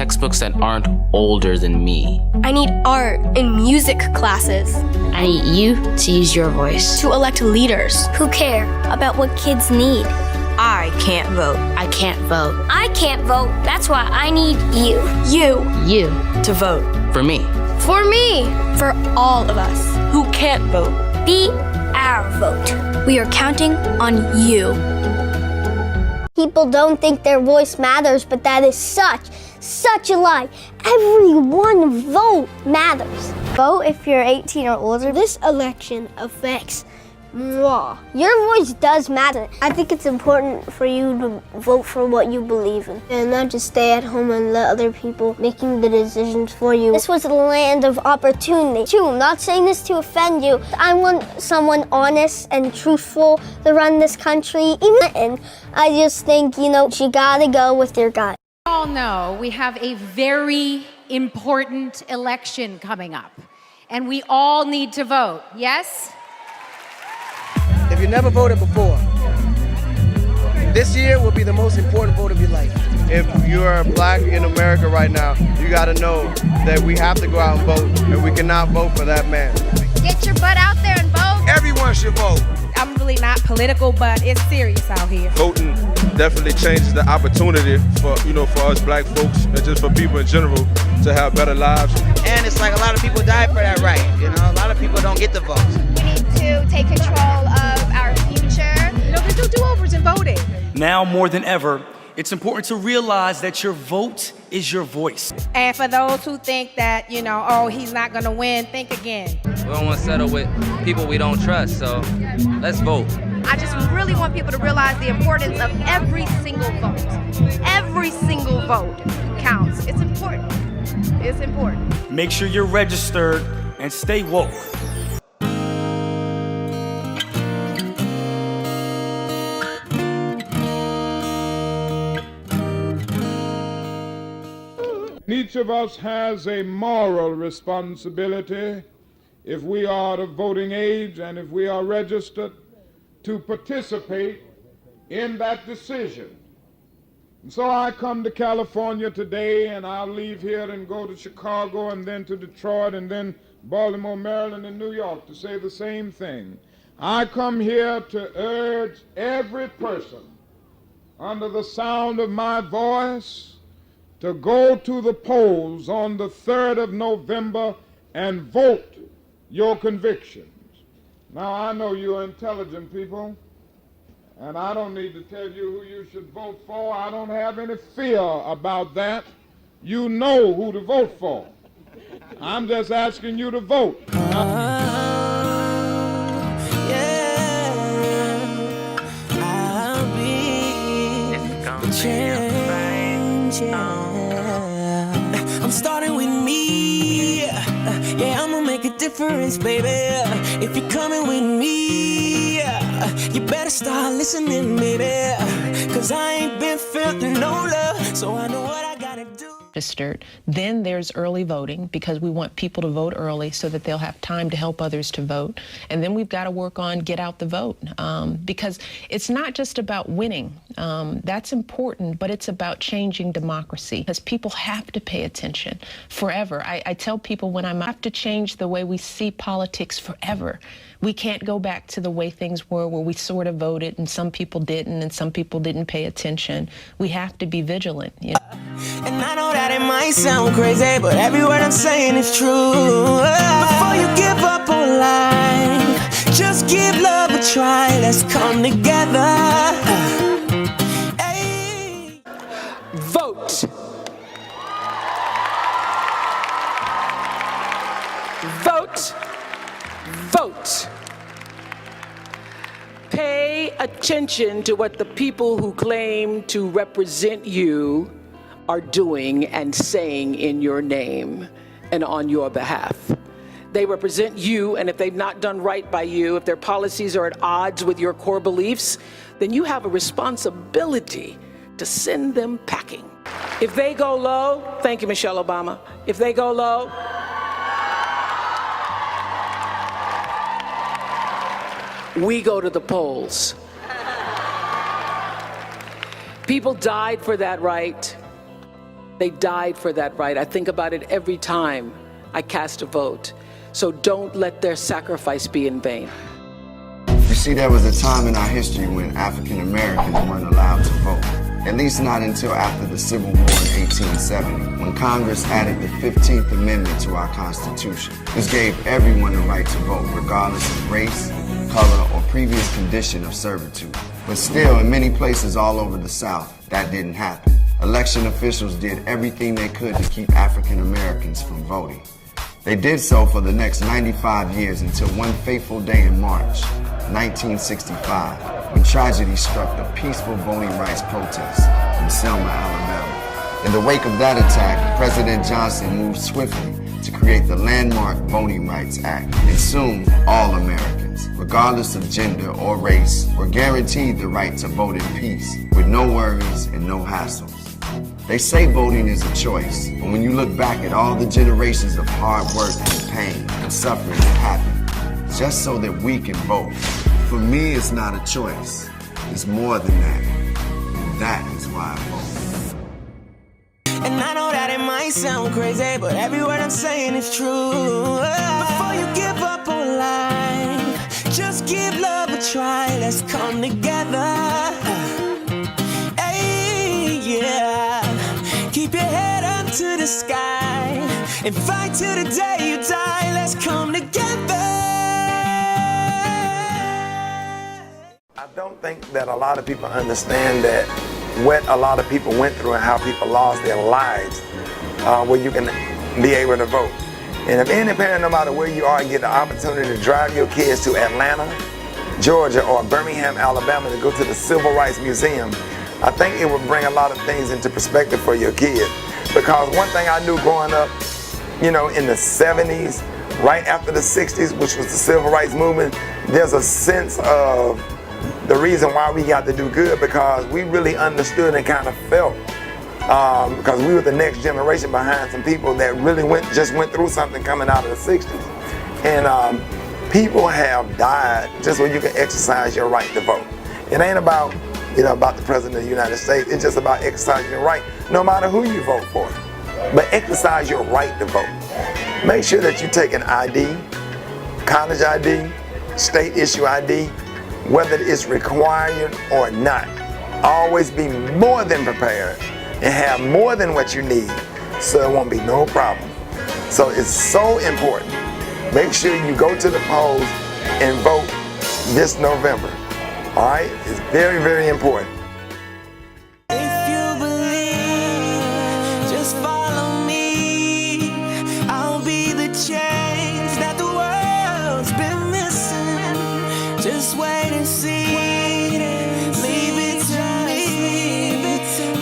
textbooks that aren't older than me. I need art and music classes. I need you to use your voice. To elect leaders who care about what kids need. I can't vote. I can't vote. I can't vote. That's why I need you. You. To vote. For me. For me. For all of us. Who can't vote. Be our vote. We are counting on you. People don't think their voice matters, but that is such a lie. Everyone vote matters. Vote if you're 18 or older. This election affects moi. Your voice does matter. I think it's important for you to vote for what you believe in and not just stay at home and let other people making the decisions for you. This was a land of opportunity. Too, I'm not saying this to offend you. I want someone honest and truthful to run this country. And I just think, you gotta go with your gut. We all know we have a very important election coming up, and we all need to vote, yes? If you never voted before, this year will be the most important vote of your life. If you are black in America right now, you gotta know that we have to go out and vote, and we cannot vote for that man. Get your butt out there and vote. Everyone should vote. I'm really not political, but it's serious out here. Voting definitely changes the opportunity for us black folks and just for people in general to have better lives. And it's like a lot of people died for that right. A lot of people don't get the votes. We need to take control of our future. There's no do-overs in voting. Now more than ever, it's important to realize that your vote is your voice. And for those who think that, he's not gonna win, think again. We don't want to settle with people we don't trust, so let's vote. I just really want people to realize the importance of every single vote. Every single vote counts. It's important. It's important. Make sure you're registered and stay woke. Each of us has a moral responsibility, if we are of voting age and if we are registered, to participate in that decision. And so I come to California today, and I'll leave here and go to Chicago and then to Detroit and then Baltimore, Maryland, and New York to say the same thing. I come here to urge every person under the sound of my voice to go to the polls on the 3rd of November and vote your convictions. Now, I know you're intelligent people, and I don't need to tell you who you should vote for. I don't have any fear about that. You know who to vote for. I'm just asking you to vote. I'll be the change. I'm starting with me. Yeah, I'm gonna make a difference, baby. If you're coming with me, you better start listening, baby. Cause I ain't been feeling no love, so I know what I gotta do. Then there's early voting, because we want people to vote early so that they'll have time to help others to vote. And then we've got to work on get out the vote, because it's not just about winning. That's important, but it's about changing democracy, because people have to pay attention forever. I tell people when I have to change the way we see politics forever. We can't go back to the way things were, where we sort of voted and some people didn't and some people didn't pay attention. We have to be vigilant. You know? And I know that it might sound crazy, but every word I'm saying is true. Before you give up on life, just give love a try. Let's come together. Hey. Vote. Vote. Vote. Pay attention to what the people who claim to represent you are doing and saying in your name and on your behalf. They represent you, and if they've not done right by you, if their policies are at odds with your core beliefs, then you have a responsibility to send them packing. If they go low, thank you, Michelle Obama. If they go low, we go to the polls. People died for that right. They died for that right. I think about it every time I cast a vote. So don't let their sacrifice be in vain. You see, there was a time in our history when African Americans weren't allowed to vote. At least not until after the Civil War in 1870, when Congress added the 15th Amendment to our Constitution. This gave everyone the right to vote, regardless of race, color, or previous condition of servitude. But still, in many places all over the South, that didn't happen. Election officials did everything they could to keep African Americans from voting. They did so for the next 95 years until one fateful day in March 1965, when tragedy struck the peaceful voting rights protests in Selma, Alabama. In the wake of that attack, President Johnson moved swiftly to create the landmark Voting Rights Act, and soon all Americans, regardless of gender or race, were guaranteed the right to vote in peace, with no worries and no hassles. They say voting is a choice, but when you look back at all the generations of hard work and pain and suffering that happened, just so that we can vote, for me it's not a choice. It's more than that. And that is why I vote. And I know that it might sound crazy, but every word I'm saying is true. Before you give up on life, just give love a try. Let's come together. Hey, yeah. Keep your head up to the sky and fight till the day you die. Let's come together. I don't think that a lot of people understand that what a lot of people went through and how people lost their lives where you can be able to vote. And if any parent, no matter where you are, get the opportunity to drive your kids to Atlanta, Georgia, or Birmingham, Alabama to go to the Civil Rights Museum, I think it would bring a lot of things into perspective for your kid. Because one thing I knew growing up, you know, in the 70s, right after the 60s, which was the Civil Rights Movement, there's a sense of the reason why we got to do good, because we really understood and kind of felt, because we were the next generation behind some people that really just went through something coming out of the 60s. And people have died just so you can exercise your right to vote. It ain't about, you know, about the President of the United States. It's just about exercising your right, no matter who you vote for. But exercise your right to vote. Make sure that you take an ID, college ID, state issue ID, whether it's required or not. Always be more than prepared and have more than what you need, so there won't be no problem. So it's so important. Make sure you go to the polls and vote this November. All right? It's very, very important. If you believe, just follow me. I'll be the change that the world's been missing. Just wait and see. Leave it to me.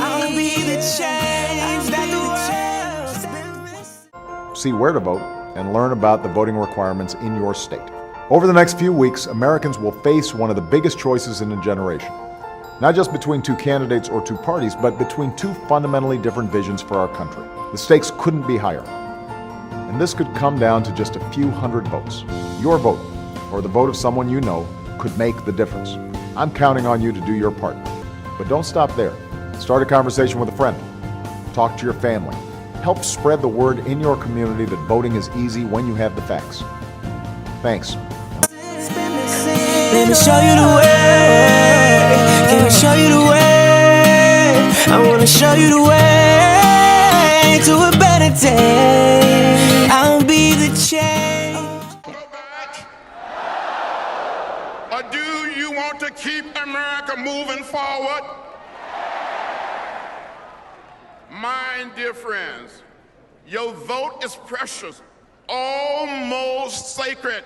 I'll be the change that the world's been missing. See where to vote and learn about the voting requirements in your state. Over the next few weeks, Americans will face one of the biggest choices in a generation. Not just between two candidates or two parties, but between two fundamentally different visions for our country. The stakes couldn't be higher. And this could come down to just a few hundred votes. Your vote, or the vote of someone you know, could make the difference. I'm counting on you to do your part. But don't stop there. Start a conversation with a friend. Talk to your family. Help spread the word in your community that voting is easy when you have the facts. Thanks. Let me show you the way. Can I show you the way? I wanna show you the way to a better day. I'll be the change. Or do you want to keep America moving forward? My dear friends, your vote is precious, almost sacred.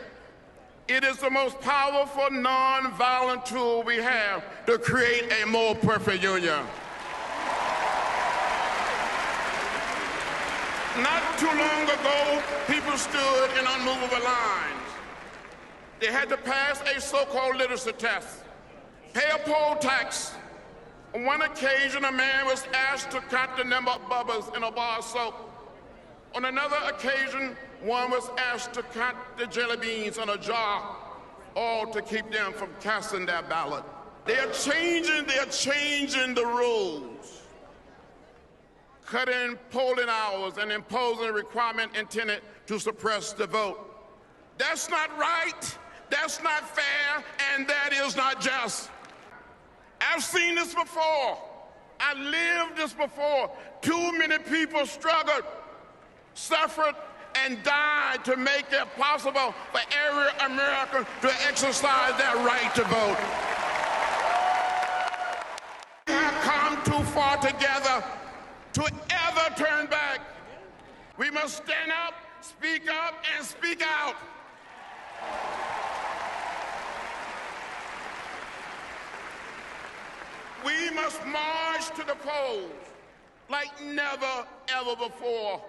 It is the most powerful non-violent tool we have to create a more perfect union. Not too long ago, people stood in unmovable lines. They had to pass a so-called literacy test, pay a poll tax. On one occasion, a man was asked to count the number of bubbles in a bar of soap. On another occasion, one was asked to count the jelly beans in a jar, all to keep them from casting their ballot. They're changing the rules. cutting polling hours and imposing a requirement intended to suppress the vote. That's not right, that's not fair, and that is not just. I've seen this before. I lived this before. Too many people struggled, suffered, and died to make it possible for every American to exercise their right to vote. We have come too far together to ever turn back. We must stand up, and speak out. We must march to the polls like never, ever before.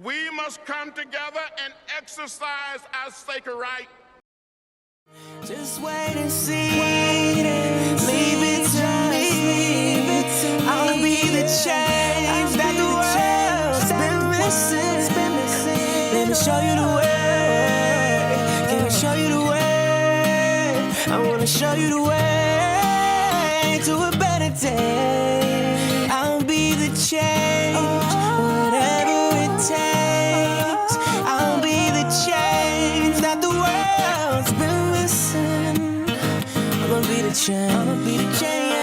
We must come together and exercise our sacred right. Just wait and see. Leave it to me. I'll be the change that the world's been missing. Let me show you the way. Can I show you the way? I wanna show you the way to a better day. I'll be the change, whatever it takes. I'll be the change that the world's been missing. I'ma be the change. I'ma be the change.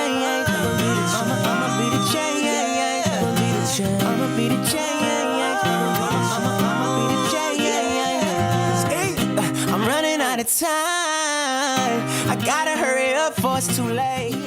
I'ma be the change. I'ma be the change. I'ma be the change. I'ma be the change. I'ma be the change. I'm running out of time. I gotta hurry up, for it's too late.